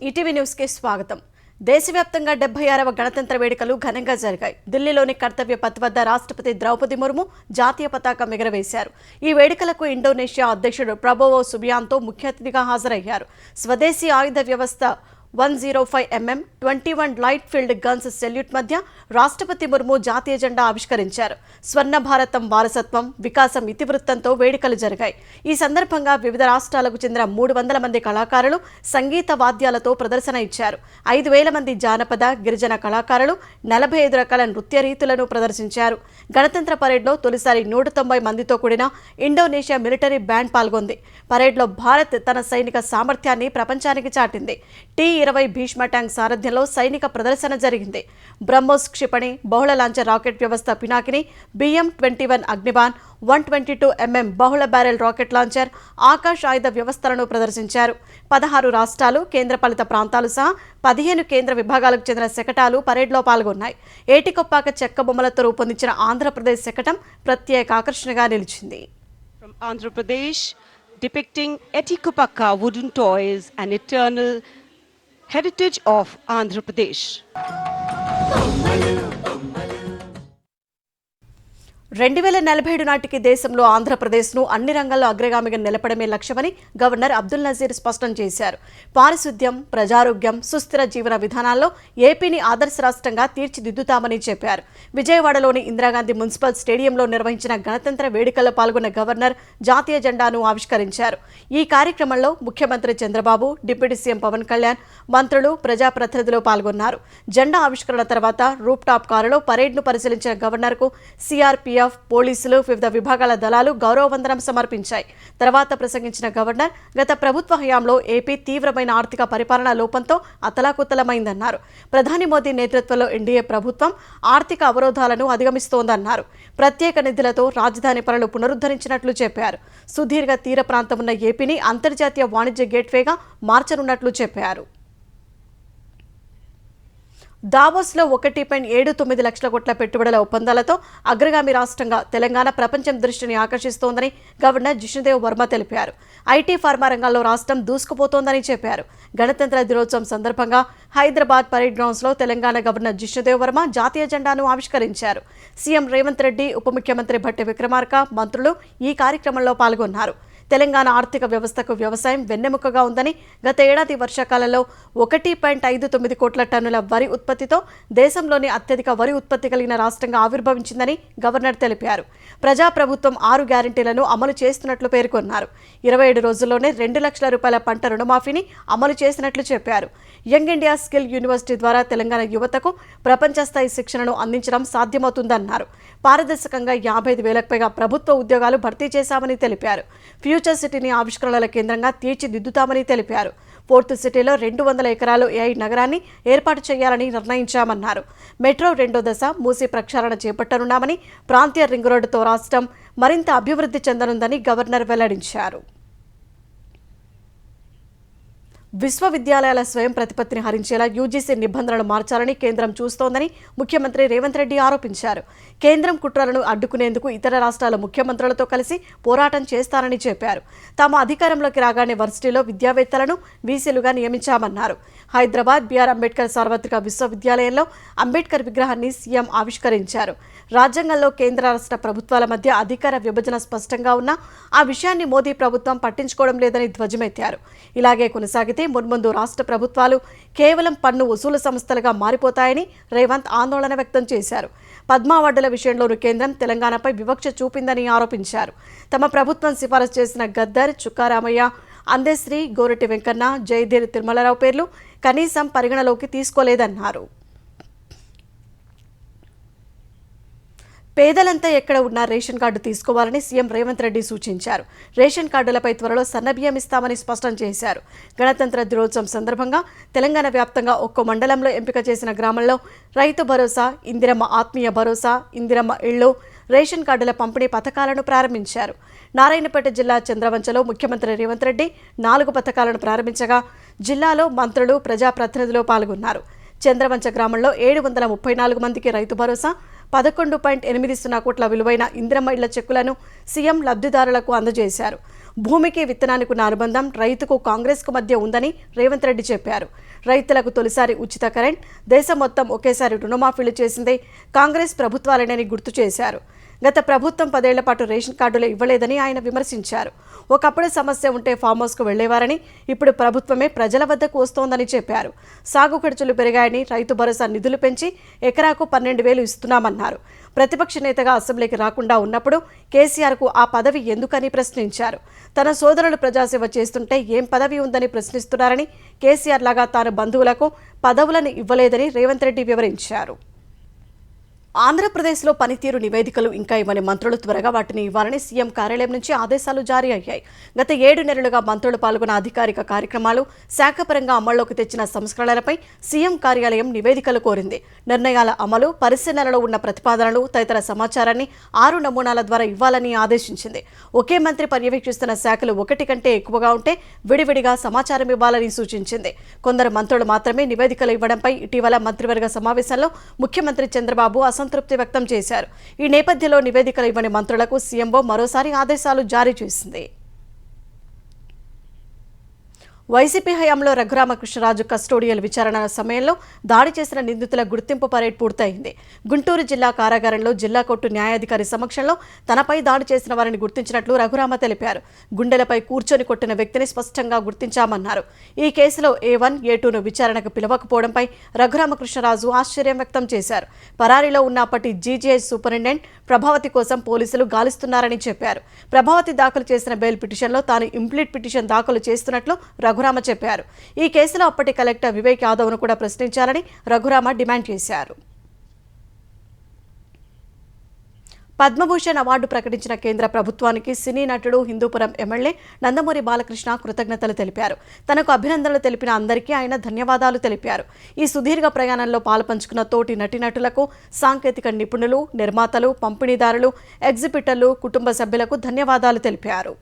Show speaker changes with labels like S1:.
S1: ETV news కి స్వాగతం. దేశవ్యాప్తంగా 76వ గణతంత్ర వేడుకలు ఘనంగా జరిగాయి. ఢిల్లీలోని కర్తవ్య పథ్ వద్ద రాష్ట్రపతి ద్రౌపది ముర్ము జాతీయ పతాకం ఎగురవేశారు. ఈ వేడుకలకు ఇండోనేషియా అధ్యక్షుడు ప్రబోవో సుబియాంతో ముఖ్య అతిథిగా హాజరయ్యారు. స్వదేశీ ఆయుధ వ్యవస్థ 105mm 21 light field guns salute మధ్య రాష్ట్రపతి ముర్ము జాతీయ జెండా ఆవిష్కరించారు. స్వర్ణ భారతం వారసత్వం వికాసం ఇతివృత్తంతో వేడుకలు జరిగాయి. ఈ సందర్భంగా వివిధ రాష్ట్రాలకు చెందిన 300 మంది కళాకారులు సంగీత వాద్యాలతో ప్రదర్శన ఇచ్చారు. 5000 మంది జానపద గిరిజన కళాకారులు 45 రకాల నృత్య రీతులను ప్రదర్శించారు. గణతంత్ర పరేడ్లో తొలిసారి 190 మందితో కూడిన ఇండోనేషియా మిలిటరీ బ్యాండ్ పాల్గొంది. పరేడ్లో భారత్ తన సైనిక సామర్థ్యాన్ని ప్రపంచానికి చాటింది. T-20 భీష్మ ట్యాంక్ సారథ్యంలో సైనిక ప్రదర్శన జరిగింది. బ్రహ్మోస్ క్షిపణి, బహుళ లాంఛ రాకెట్ వ్యవస్థ పినాకిని, BM-21 అగ్నిబాన్, 122mm బహుళ బ్యారెల్ రాకెట్ లాంచర్, ఆకాశ్ ఆయుధ వ్యవస్థలను ప్రదర్శించారు. 16 రాష్ట్రాలు, కేంద్రపాలిత ప్రాంతాలు సహా 15 కేంద్ర విభాగాలకు చెందిన శకటాలు పరేడ్లో పాల్గొన్నాయి. ఏటికొప్పాక చెక్క బొమ్మలతో రూపొందించిన ఆంధ్రప్రదేశ్ శకటం ప్రత్యేక ఆకర్షణగా నిలిచింది.
S2: From Andhra Pradesh, depicting Etikopaka wooden toys and eternal heritage of Andhra Pradesh.
S1: 2047 నాటికి దేశంలో ఆంధ్రప్రదేశ్ను అన్ని రంగాల్లో అగ్రగామిగా నిలపడమే లక్ష్యమని గవర్నర్ అబ్దుల్ నజీర్ స్పష్టం చేశారు. పారిశుద్ధ్యం, ప్రజారోగ్యం, సుస్థిర జీవన విధానాల్లో ఏపీని ఆదర్శ రాష్ట్రంగా తీర్చిదిద్దుతామని చెప్పారు. విజయవాడలోని ఇందిరాగాంధీ మున్సిపల్ స్టేడియంలో నిర్వహించిన గణతంత్ర వేడుకల్లో పాల్గొన్న గవర్నర్ జాతీయ జెండాను ఆవిష్కరించారు. ఈ కార్యక్రమంలో ముఖ్యమంత్రి చంద్రబాబు, డిప్యూటీ సీఎం పవన్ కళ్యాణ్, మంత్రులు, ప్రజాప్రతినిధులు పాల్గొన్నారు. జెండా ఆవిష్కరణ తర్వాత రూప్ టాప్ కారులో పరేడ్ను పరిశీలించిన గవర్నర్కు సిఆర్పీఎఫ్, పోలీసులు, వివిధ విభాగాల దళాలు గౌరవ వందనం సమర్పించాయి. తర్వాత ప్రసంగించిన గవర్నర్ గత ప్రభుత్వ హయాంలో ఏపీ తీవ్రమైన ఆర్థిక పరిపాలన లోపంతో అతలాకుతలమైందన్నారు. ప్రధాని మోదీ నేతృత్వంలో ఎన్డీఏ ప్రభుత్వం ఆర్థిక అవరోధాలను అధిగమిస్తోందన్నారు. ప్రత్యేక నిధులతో రాజధాని పనులు పునరుద్ధరించినట్లు చెప్పారు. సుదీర్ఘ తీర ప్రాంతం ఉన్న ఏపీని అంతర్జాతీయ వాణిజ్య గేట్వేగా మార్చనున్నట్లు చెప్పారు. దావోస్లో 1.79 లక్షల కోట్ల పెట్టుబడుల ఒప్పందాలతో అగ్రగామి రాష్ట్రంగా తెలంగాణ ప్రపంచం దృష్టిని ఆకర్షిస్తోందని గవర్నర్ జిష్ణుదేవ్ వర్మ తెలిపారు. ఐటీ, ఫార్మా రంగాల్లో రాష్ట్రం దూసుకుపోతోందని చెప్పారు. గణతంత్ర దినోత్సవం సందర్భంగా హైదరాబాద్ పరేడ్ గ్రౌండ్స్లో తెలంగాణ గవర్నర్ జిష్ణుదేవ్ వర్మ జాతీయ జెండాను ఆవిష్కరించారు. సీఎం రేవంత్ రెడ్డి, ఉప ముఖ్యమంత్రి భట్టి విక్రమార్క, మంత్రులు ఈ కార్యక్రమంలో పాల్గొన్నారు. తెలంగాణ ఆర్థిక వ్యవస్థకు వ్యవసాయం వెన్నెముకగా ఉందని, గత ఏడాది వర్షాకాలంలో 1.59 కోట్ల టన్నుల వరి ఉత్పత్తితో దేశంలోని అత్యధిక వరి ఉత్పత్తి కలిగిన రాష్ట్రంగా ఆవిర్భవించిందని గవర్నర్ తెలిపారు. ప్రజాప్రభుత్వం 6 గ్యారెంటీలను అమలు చేస్తున్నట్లు పేర్కొన్నారు. 27 రోజుల్లోనే 2 లక్షల రూపాయల పంట రుణమాఫీని అమలు చేసినట్లు చెప్పారు. యంగ్ ఇండియా స్కిల్ యూనివర్సిటీ ద్వారా తెలంగాణ యువతకు ప్రపంచ స్థాయి శిక్షణను అందించడం సాధ్యమవుతుందన్నారు. పారదర్శకంగా 55,000కు పైగా ప్రభుత్వ ఉద్యోగాలు భర్తీ చేశామని తెలిపారు. ఫ్యూచర్ సిటీని ఆవిష్కరణల కేంద్రంగా తీర్చిదిద్దుతామని తెలిపారు. పోర్టు సిటీలో 200 ఎకరాలు ఏఐ నగరాన్ని ఏర్పాటు చేయాలని నిర్ణయించామన్నారు. మెట్రో 2వ దశ మూసీ ప్రక్షాళన చేపట్టనున్నామని, ప్రాంతీయ రింగ్ రోడ్డుతో రాష్ట్రం మరింత అభివృద్ధి చెందనుందని గవర్నర్ వెల్లడించారు. విశ్వవిద్యాలయాల స్వయం ప్రతిపత్తిని హరించేలా యూజీసీ నిబంధనలు మార్చాలని కేంద్రం చూస్తోందని ముఖ్యమంత్రి రేవంత్ రెడ్డి ఆరోపించారు. కేంద్రం కుట్రలను అడ్డుకునేందుకు ఇతర రాష్ట్రాల ముఖ్యమంత్రులతో కలిసి పోరాటం చేస్తారని చెప్పారు. తాము అధికారంలోకి రాగానే వర్సిటీలో విద్యావేత్తలను వీసీలుగా నియమించామన్నారు. హైదరాబాద్ బిఆర్ అంబేద్కర్ సార్వత్రిక విశ్వవిద్యాలయంలో అంబేద్కర్ విగ్రహాన్ని సీఎం ఆవిష్కరించారు. రాజ్యాంగంలో కేంద్ర రాష్ట్ర ప్రభుత్వాల మధ్య అధికార విభజన స్పష్టంగా ఉన్నా ఆ విషయాన్ని మోదీ ప్రభుత్వం పట్టించుకోవడం లేదని ధ్వజమెత్తారు. ఇలాగే కొనసాగితే మున్ముందు రాష్ట్ర ప్రభుత్వాలు కేవలం పన్ను వసూలు సంస్థలుగా మారిపోతాయని రేవంత్ ఆందోళన వ్యక్తం చేశారు. పద్మా అవార్డుల విషయంలోనూ కేంద్రం తెలంగాణపై వివక్ష చూపిందని ఆరోపించారు. తమ ప్రభుత్వం సిఫారసు చేసిన గద్దర్, చుక్కారామయ్య, అందెశ్రీ, గోరటి వెంకన్న, జయధీర్ తిరుమలరావు పేర్లు కనీసం పరిగణలోకి తీసుకోలేదన్నారు. పేదలంతా ఎక్కడ ఉన్నా రేషన్ కార్డు తీసుకోవాలని సీఎం రేవంత్ రెడ్డి సూచించారు. రేషన్ కార్డులపై త్వరలో సన్నబియ్యం ఇస్తామని స్పష్టం చేశారు. గణతంత్ర దినోత్సవం సందర్భంగా తెలంగాణ వ్యాప్తంగా ఒక్కో మండలంలో ఎంపిక చేసిన గ్రామంలో రైతు భరోసా, ఇందిరమ్మ ఆత్మీయ భరోసా, ఇందిరమ్మ ఇళ్లు, రేషన్ కార్డుల పంపిణీ పథకాలను ప్రారంభించారు. నారాయణపేట జిల్లా చంద్రవంచలో ముఖ్యమంత్రి రేవంత్ రెడ్డి 4 పథకాలను ప్రారంభించగా జిల్లాలో మంత్రులు, ప్రజాప్రతినిధులు పాల్గొన్నారు. చంద్రవంచ గ్రామంలో 734 మందికి రైతు భరోసా, 11.80 కోట్ల విలువైన ఇందిరమ్మ ఇళ్ల చెక్కులను సీఎం లబ్ధిదారులకు అందజేశారు. భూమికి విత్తనానికి ఉన్న అనుబంధం రైతుకు కాంగ్రెస్కు మధ్య ఉందని రేవంత్ రెడ్డి చెప్పారు. రైతులకు తొలిసారి ఉచిత కరెంట్, దేశం మొత్తం ఒకేసారి రుణమాఫీలు చేసిందే కాంగ్రెస్ ప్రభుత్వాలేనని గుర్తు చేశారు. గత ప్రభుత్వం 10 ఏళ్ల పాటు రేషన్ కార్డులు ఇవ్వలేదని ఆయన విమర్శించారు. ఒకప్పుడు సమస్య ఉంటే ఫామ్ హౌస్కు వెళ్లేవారని, ఇప్పుడు ప్రభుత్వమే ప్రజల వద్దకు వస్తోందని చెప్పారు. సాగు ఖర్చులు పెరిగాయని, రైతు భరోసా నిధులు పెంచి ఎకరాకు 12,000 ఇస్తున్నామన్నారు. ప్రతిపక్ష నేతగా అసెంబ్లీకి రాకుండా ఉన్నప్పుడు కేసీఆర్కు ఆ పదవి ఎందుకని ప్రశ్నించారు. తన సోదరులు ప్రజాసేవ చేస్తుంటే ఏం పదవి ఉందని ప్రశ్నిస్తున్నారని, కేసీఆర్ లాగా తాను బంధువులకు పదవులను ఇవ్వలేదని రేవంత్ రెడ్డి వివరించారు. ఆంధ్రప్రదేశ్లో పనితీరు నివేదికలు ఇంకా ఇవ్వని మంత్రులు త్వరగా వాటిని ఇవ్వాలని సీఎం కార్యాలయం నుంచి ఆదేశాలు జారీ అయ్యాయి. గత 7 నెలలుగా మంత్రులు పాల్గొన్న అధికారిక కార్యక్రమాలు, శాఖపరంగా అమల్లోకి తెచ్చిన సంస్కరణలపై సీఎం కార్యాలయం నివేదికలు కోరింది. నిర్ణయాల అమలు, పరిశీలనలో ఉన్న ప్రతిపాదనలు తదితర సమాచారాన్ని 6 నమూనాల ద్వారా ఇవ్వాలని ఆదేశించింది. ఒకే మంత్రి పర్యవేక్షిస్తున్న శాఖలు 1 కంటే ఎక్కువగా ఉంటే విడివిడిగా సమాచారం ఇవ్వాలని సూచించింది. కొందరు మంత్రులు మాత్రమే నివేదికలు ఇవ్వడంపై ఇటీవల మంత్రివర్గ సమావేశంలో ముఖ్యమంత్రి చంద్రబాబు అసంతృప్తి వ్యక్తం చేశారు. ఈ నేపథ్యంలో నివేదికలు ఇవ్వని మంత్రులకు సీఎంఓ మరోసారి ఆదేశాలు జారీ చేసింది. వైసీపీ హయాంలో రఘురామకృష్ణరాజు కస్టోడియల్ విచారణ సమయంలో దాడి చేసిన నిందితుల గుర్తింపు పరేడ్ పూర్తయింది. గుంటూరు జిల్లా కారాగారంలో జిల్లా కోర్టు న్యాయాధికారి సమక్షంలో తనపై దాడి చేసిన వారిని గుర్తించినట్లు రఘురామ తెలిపారు. గుండెలపై కూర్చొని కొట్టిన వ్యక్తిని స్పష్టంగా గుర్తించామన్నారు. ఈ కేసులో A1, A2ను విచారణకు పిలవకపోవడంపై రఘురామకృష్ణరాజు ఆశ్చర్యం వ్యక్తం చేశారు. పరారీలో ఉన్న అప్పటి జీజీహెచ్ సూపరింటెండెంట్ ప్రభావతి కోసం పోలీసులు గాలిస్తున్నారని చెప్పారు. ప్రభావతి దాఖలు చేసిన బెయిల్ పిటిషన్లో తాను ఇంప్లీట్ పిటిషన్ దాఖలు చేస్తున్నట్లు రఘురామ చెప్పారు. ఈ కేసులో అప్పటి కలెక్టర్ వివేక్ యాదవ్ను కూడా ప్రశ్నించాలని రఘురామ డిమాండ్ చేశారు. పద్మభూషణ్ అవార్డు ప్రకటించిన కేంద్ర ప్రభుత్వానికి సినీ నటుడు, హిందూపురం ఎమ్మెల్యే నందమూరి బాలకృష్ణ కృతజ్ఞతలు తెలిపారు. తనకు అభినందనలు తెలిపిన అందరికీ ఆయన ధన్యవాదాలు తెలిపారు. ఈ సుదీర్ఘ ప్రయాణంలో పాలుపంచుకున్న తోటి నటీనటులకు, సాంకేతిక నిపుణులు, నిర్మాతలు, పంపిణీదారులు, ఎగ్జిబిటర్లు, కుటుంబ సభ్యులకు ధన్యవాదాలు తెలిపారు.